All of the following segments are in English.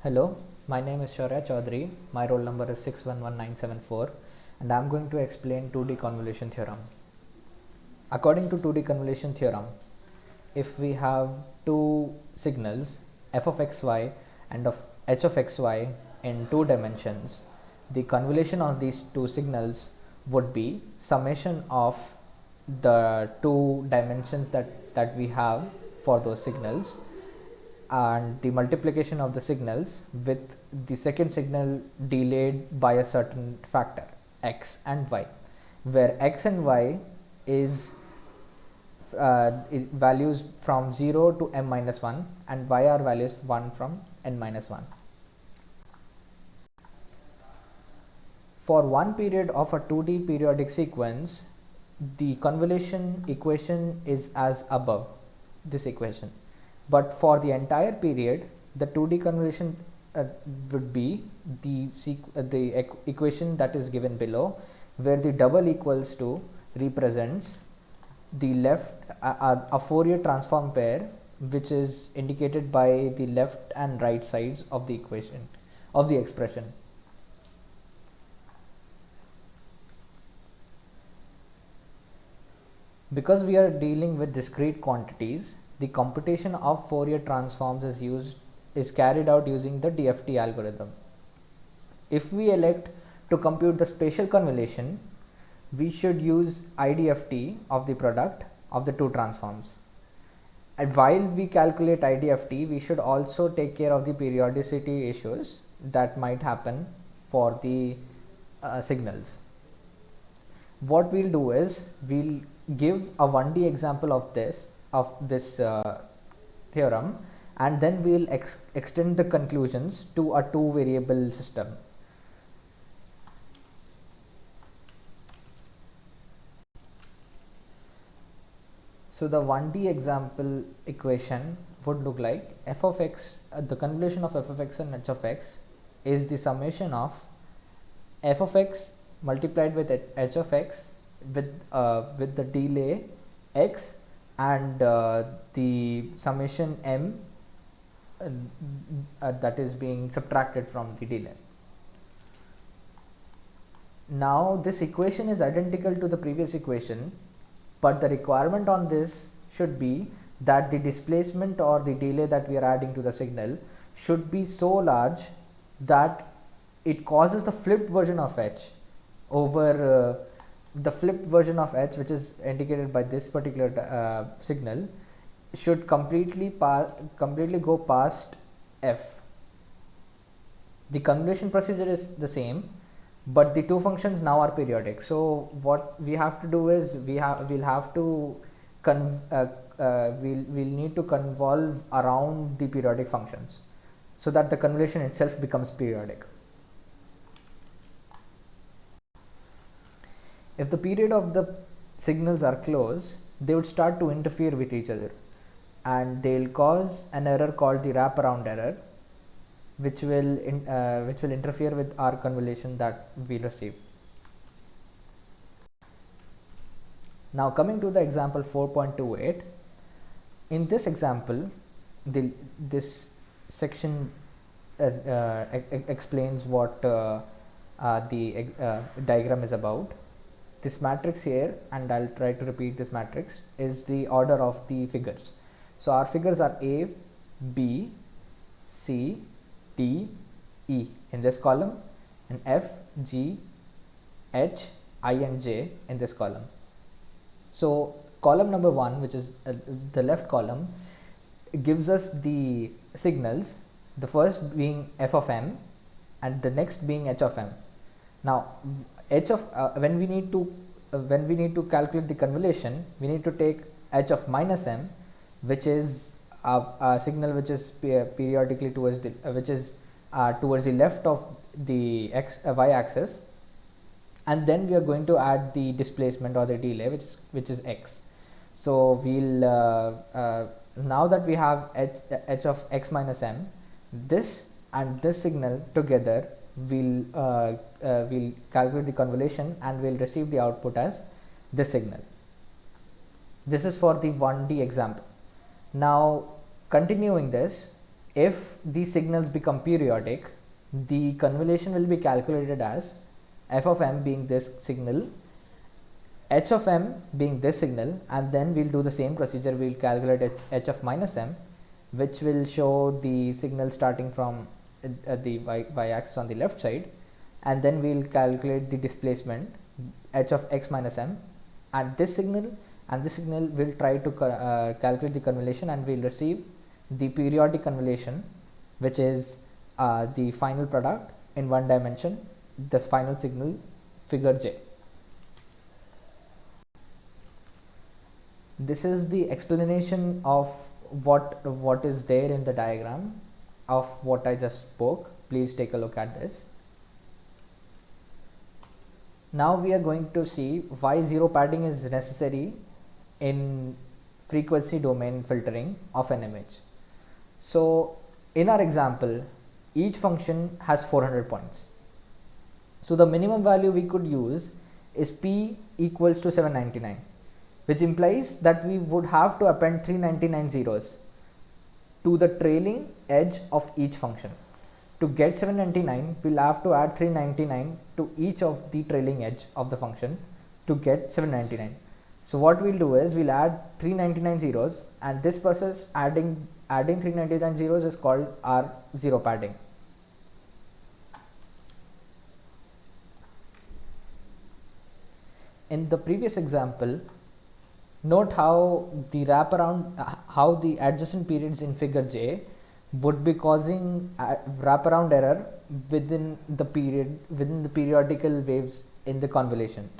Hello, my name is Shaurya Chaudhary. My roll number is 611974 and I am going to explain 2D convolution theorem. According to 2D convolution theorem, if we have two signals f of xy and of h of xy in two dimensions, the convolution of these two signals would be summation of the two dimensions that we have for those signals and the multiplication of the signals with the second signal delayed by a certain factor x and y, where x and y is values from 0 to m minus 1 and y are values 1 from n minus 1. For one period of a 2D periodic sequence, the convolution equation is as above, this equation. But for the entire period, the 2D convolution would be the equation that is given below, where the double equals to represents the left a Fourier transform pair, which is indicated by the left and right sides of the equation of the expression. Because we are dealing with discrete quantities, the computation of Fourier transforms is carried out using the DFT algorithm. If we elect to compute the spatial convolution, we should use IDFT of the product of the two transforms. And while we calculate IDFT, we should also take care of the periodicity issues that might happen for the signals. What we'll do is we'll give a 1D example of this theorem, and then we'll extend the conclusions to a two variable system. So the 1D example equation would look like f of x, the convolution of f of x and h of x is the summation of f of x multiplied with h of x with the delay x and the summation m that is being subtracted from the delay. Now this equation is identical to the previous equation, but the requirement on this should be that the displacement or the delay that we are adding to the signal should be so large that it causes the flipped version of h over the flipped version of h, which is indicated by this particular signal, should completely go past f. The convolution procedure is the same, but the two functions now are periodic. So what we have to do is we'll need to convolve around the periodic functions so that the convolution itself becomes periodic. If the period of the signals are close, they would start to interfere with each other, and they'll cause an error called the wraparound error, which will interfere with our convolution that we receive. Now coming to the example 4.28, in this example, this section explains what the diagram is about. This matrix here, and I'll try to repeat this matrix, is the order of the figures. So our figures are A, B, C, D, E in this column, and F, G, H, I and J in this column. So column number 1, which is the left column, gives us the signals, the first being f of m and the next being h of m. Now h of when we need to calculate the convolution, we need to take h of minus m, which is a signal which is periodically towards the towards the left of the y axis, and then we are going to add the displacement or the delay, which is x. So we'll now that we have h of x minus m, this and this signal together, we'll calculate the convolution and we'll receive the output as this signal. This is for the 1D example. Now continuing this, if these signals become periodic, the convolution will be calculated as f of m being this signal, h of m being this signal, and then we'll do the same procedure. We'll calculate h of minus m, which will show the signal starting from the y axis on the left side, and then we'll calculate the displacement h of x minus m at this signal, and this signal will try to calculate the convolution, and we'll receive the periodic convolution, which is the final product in one dimension, this final signal, figure J. This is the explanation of what is there in the diagram of what I just spoke. Please take a look at this. Now we are going to see why zero padding is necessary in frequency domain filtering of an image. So in our example, each function has 400 points. So the minimum value we could use is p equals to 799, which implies that we would have to append 399 zeros to the trailing edge of each function. To get 799, we'll have to add 399 to each of the trailing edge of the function to get 799. So what we'll do is we'll add 399 zeros, and this process adding 399 zeros is called our zero padding. In the previous example, note how the how the adjacent periods in figure J would be causing wraparound error within the periodical waves in the convolution.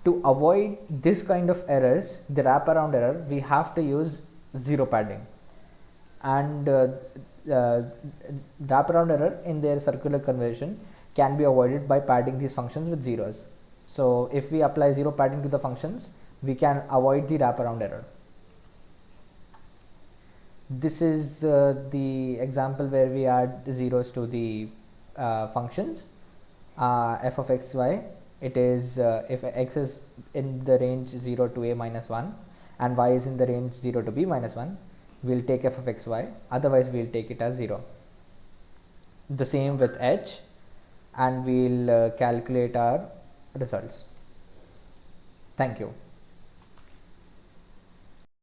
To avoid this kind of errors, the wraparound error, we have to use zero padding, and wraparound error in their circular convolution can be avoided by padding these functions with zeros. So if we apply zero padding to the functions, we can avoid the wraparound error. This is the example where we add zeros to the functions f of x y. It is if x is in the range 0 to a minus 1 and y is in the range 0 to b minus 1, we'll take f of x y, otherwise we'll take it as 0. The same with h, and we'll calculate our results. Thank you.